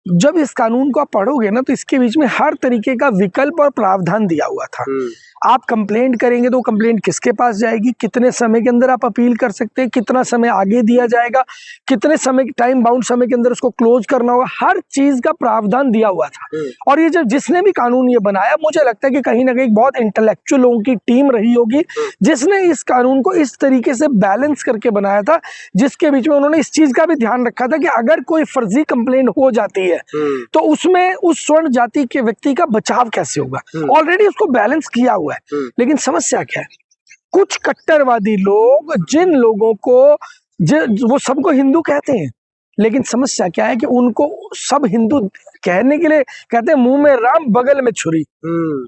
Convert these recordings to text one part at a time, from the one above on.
जब इस कानून को आप पढ़ोगे ना तो इसके बीच में हर तरीके का विकल्प और प्रावधान दिया हुआ था। आप कंप्लेंट करेंगे तो कंप्लेंट किसके पास जाएगी, कितने समय के अंदर आप अपील कर सकते हैं, कितना समय आगे दिया जाएगा, कितने समय टाइम बाउंड समय के अंदर उसको क्लोज करना होगा, हर चीज का प्रावधान दिया हुआ था। और ये जब जिसने भी कानून ये बनाया, मुझे लगता है कि कहीं ना कहीं बहुत इंटेलेक्चुअल लोगों की टीम रही होगी जिसने इस कानून को इस तरीके से बैलेंस करके बनाया था, जिसके बीच में उन्होंने इस चीज का भी ध्यान रखा था कि अगर कोई फर्जी कंप्लेंट हो जाती है तो उसमें उस स्वर्ण जाति के व्यक्ति का बचाव कैसे होगा। ऑलरेडी उसको बैलेंस किया हुआ है। लेकिन समस्या क्या है, कुछ कट्टरवादी लोग जिन लोगों को वो सबको हिंदू कहते हैं, लेकिन समस्या क्या है कि उनको सब हिंदू कहने के लिए कहते हैं मुंह में राम बगल में छुरी।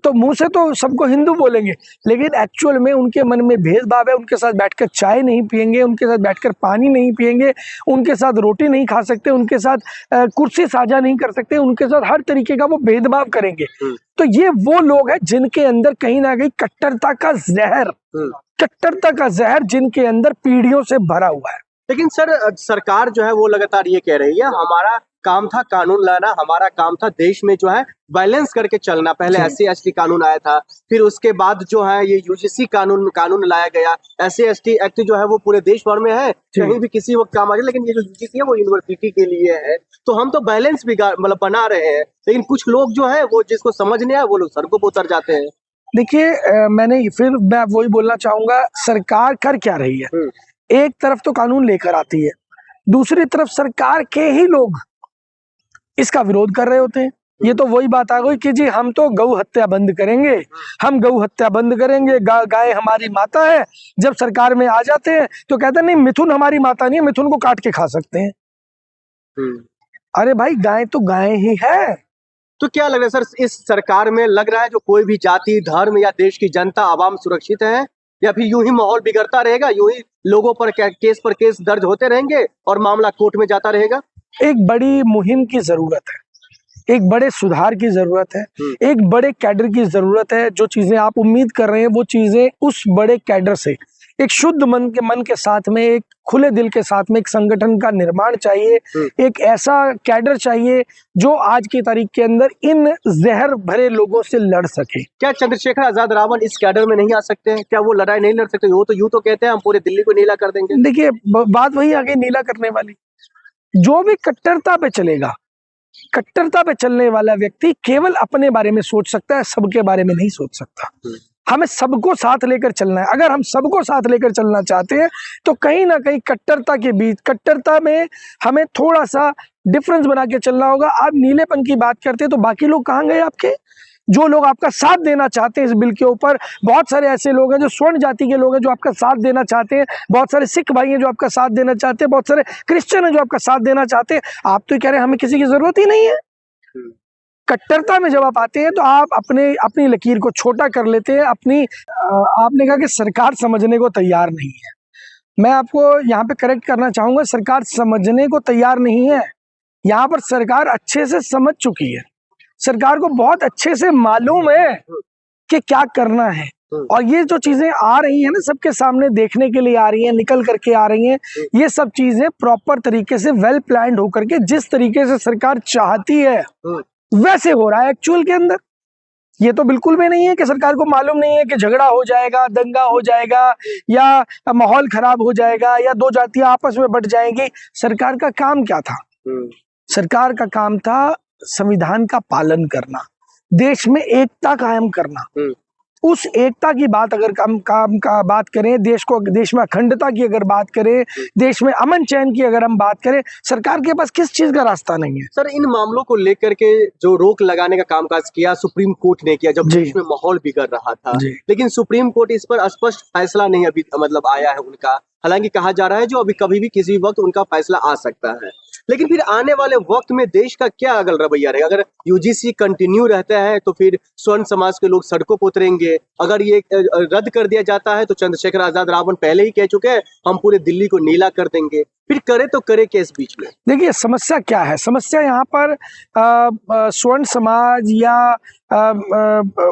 तो मुंह से तो सबको हिंदू बोलेंगे, लेकिन एक्चुअल में उनके मन में भेदभाव है। उनके साथ बैठकर चाय नहीं पिएंगे, उनके साथ बैठकर पानी नहीं पिएंगे, उनके साथ रोटी नहीं खा सकते, उनके साथ कुर्सी साझा नहीं कर सकते, उनके साथ हर तरीके का वो भेदभाव करेंगे। तो ये वो लोग हैं जिनके अंदर कहीं ना कहीं कट्टरता का जहर जिनके अंदर पीढ़ियों से भरा हुआ है। लेकिन सर, सरकार जो है वो लगातार ये कह रही है हमारा काम था कानून लाना, हमारा काम था देश में जो है बैलेंस करके चलना। पहले SC/ST कानून आया था, फिर उसके बाद जो है ये UGC कानून लाया गया। SC/ST एक्ट जो है वो पूरे देश भर में है, कहीं भी किसी वक्त काम आ जाए, लेकिन ये जो UGC है वो यूनिवर्सिटी के लिए है। तो हम तो बैलेंस भी मतलब बना रहे हैं, लेकिन कुछ लोग जो है वो जिसको समझ नहीं आया वो लोग सड़कों पर उतर जाते हैं। देखिए, मैं वही बोलना चाहूंगा, सरकार कर क्या रही है। एक तरफ तो कानून लेकर आती है, दूसरी तरफ सरकार के ही लोग इसका विरोध कर रहे होते हैं। ये तो वही बात आ गई कि जी हम तो गौ हत्या बंद करेंगे, हम गौ हत्या बंद करेंगे, गाय हमारी माता है। जब सरकार में आ जाते हैं तो कहते हैं नहीं, मिथुन हमारी माता नहीं है, मिथुन को काट के खा सकते हैं। अरे भाई, गाय तो गाय ही है। तो क्या लग रहा है सर, इस सरकार में लग रहा है जो कोई भी जाति, धर्म या देश की जनता, आवाम सुरक्षित है, या फिर यूं ही माहौल बिगड़ता रहेगा, यूं ही लोगों पर केस दर्ज होते रहेंगे और मामला कोर्ट में जाता रहेगा? एक बड़ी मुहिम की जरूरत है, एक बड़े सुधार की जरूरत है, एक बड़े कैडर की जरूरत है। जो चीजें आप उम्मीद कर रहे हैं वो चीजें उस बड़े कैडर से, एक शुद्ध मन के साथ में, एक खुले दिल के साथ में एक संगठन का निर्माण चाहिए। एक ऐसा कैडर चाहिए जो आज की तारीख के अंदर इन जहर भरे लोगों से लड़ सके। क्या चंद्रशेखर आजाद रावण इस कैडर में नहीं आ सकते हैं? क्या वो लड़ाई नहीं लड़ सकते? वो तो यूं तो कहते हैं हम पूरे दिल्ली को नीला कर देंगे। देखिए, बात वही आ गई नीला करने वाली। जो भी कट्टरता पे चलेगा, कट्टरता पे चलने वाला व्यक्ति केवल अपने बारे में सोच सकता है, सबके बारे में नहीं सोच सकता। हमें सबको साथ लेकर चलना है। अगर हम सबको साथ लेकर चलना चाहते हैं तो कहीं ना कहीं कट्टरता के बीच, कट्टरता में हमें थोड़ा सा डिफरेंस बना के चलना होगा। आप नीलेपन की बात करते हैं तो बाकी लोग कहाँ गए आपके? जो लोग आपका साथ देना चाहते हैं इस बिल के ऊपर, बहुत सारे ऐसे लोग हैं जो स्वर्ण जाति के लोग हैं जो आपका साथ देना चाहते हैं, बहुत सारे सिख भाई हैं जो आपका साथ देना चाहते हैं, बहुत सारे क्रिश्चियन हैं जो आपका साथ देना चाहते हैं। आप तो कह रहे हैं हमें किसी की जरूरत ही नहीं है। कट्टरता में जब आप आते हैं तो आप अपनी लकीर को छोटा कर लेते हैं। आपने कहा कि सरकार समझने को तैयार नहीं है। मैं आपको यहाँ पे करेक्ट करना चाहूंगा, सरकार समझने को तैयार नहीं है। यहाँ पर सरकार अच्छे से समझ चुकी है। सरकार को बहुत अच्छे से मालूम है कि क्या करना है। और ये जो चीजें आ रही है ना, सबके सामने देखने के लिए आ रही हैं, निकल करके आ रही हैं, ये सब चीजें प्रॉपर तरीके से वेल प्लान्ड होकर के जिस तरीके से सरकार चाहती है वैसे हो रहा है एक्चुअल के अंदर। ये तो बिल्कुल भी नहीं है कि सरकार को मालूम नहीं है कि झगड़ा हो जाएगा, दंगा हो जाएगा, या माहौल खराब हो जाएगा, या दो जातियां आपस में बट जाएंगी। सरकार का काम क्या था? सरकार का काम था संविधान का पालन करना, देश में एकता कायम करना। उस एकता की बात अगर काम बात करें, देश में अखंडता की अगर बात करें, देश में अमन चैन की अगर हम बात करें, सरकार के पास किस चीज का रास्ता नहीं है। सर, इन मामलों को लेकर के जो रोक लगाने का कामकाज किया सुप्रीम कोर्ट ने किया जब देश में माहौल बिगड़ रहा था, लेकिन सुप्रीम कोर्ट इस पर स्पष्ट फैसला नहीं अभी मतलब आया है उनका। हालांकि कहा जा रहा है जो अभी कभी भी किसी वक्त उनका फैसला आ सकता है, लेकिन फिर आने वाले वक्त में देश का क्या अगल रवैया रहेगा? अगर UGC कंटिन्यू रहता है तो फिर स्वर्ण समाज के लोग सड़कों पर उतरेंगे। अगर ये रद्द कर दिया जाता है तो चंद्रशेखर आजाद रावण पहले ही कह चुके हैं हम पूरे दिल्ली को नीला कर देंगे। फिर करे तो करे क्या इस बीच में? देखिए, समस्या क्या है? समस्या यहाँ पर स्वर्ण समाज या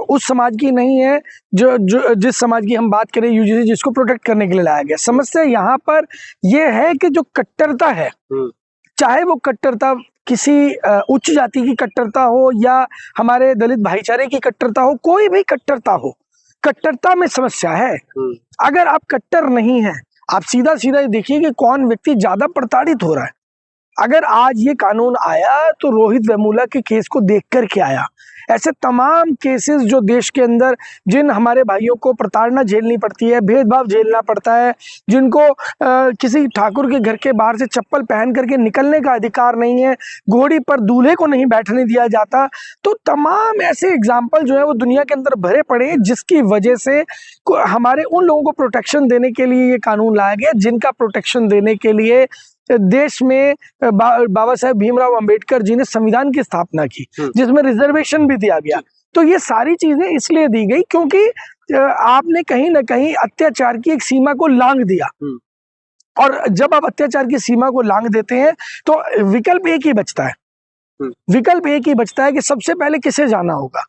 उस समाज की नहीं है जो जिस समाज की हम बात करें, UGC जिसको प्रोटेक्ट करने के लिए लाया गया। समस्या यहाँ पर यह है कि जो कट्टरता है, चाहे वो कट्टरता किसी उच्च जाति की कट्टरता हो या हमारे दलित भाईचारे की कट्टरता हो, कोई भी कट्टरता हो, कट्टरता में समस्या है। अगर आप कट्टर नहीं है, आप सीधा सीधा देखिए कि कौन व्यक्ति ज्यादा प्रताड़ित हो रहा है। अगर आज ये कानून आया तो रोहित वेमुला के केस को देख कर के आया। ऐसे तमाम केसेस जो देश के अंदर, जिन हमारे भाइयों को प्रताड़ना झेलनी पड़ती है, भेदभाव झेलना पड़ता है, जिनको किसी ठाकुर के घर के बाहर से चप्पल पहन करके निकलने का अधिकार नहीं है, घोड़ी पर दूल्हे को नहीं बैठने दिया जाता, तो तमाम ऐसे एग्जाम्पल जो है वो दुनिया के अंदर भरे पड़े हैं, जिसकी वजह से हमारे उन लोगों को प्रोटेक्शन देने के लिए ये कानून लाया गया, जिनका प्रोटेक्शन देने के लिए देश में बाबा साहेब भीमराव अंबेडकर जी ने संविधान की स्थापना की, जिसमें रिजर्वेशन भी दिया गया। तो ये सारी चीजें इसलिए दी गई क्योंकि आपने कहीं ना कहीं अत्याचार की एक सीमा को लांघ दिया, और जब आप अत्याचार की सीमा को लांघ देते हैं तो विकल्प एक ही बचता है, विकल्प एक ही बचता है कि सबसे पहले किसे जाना होगा,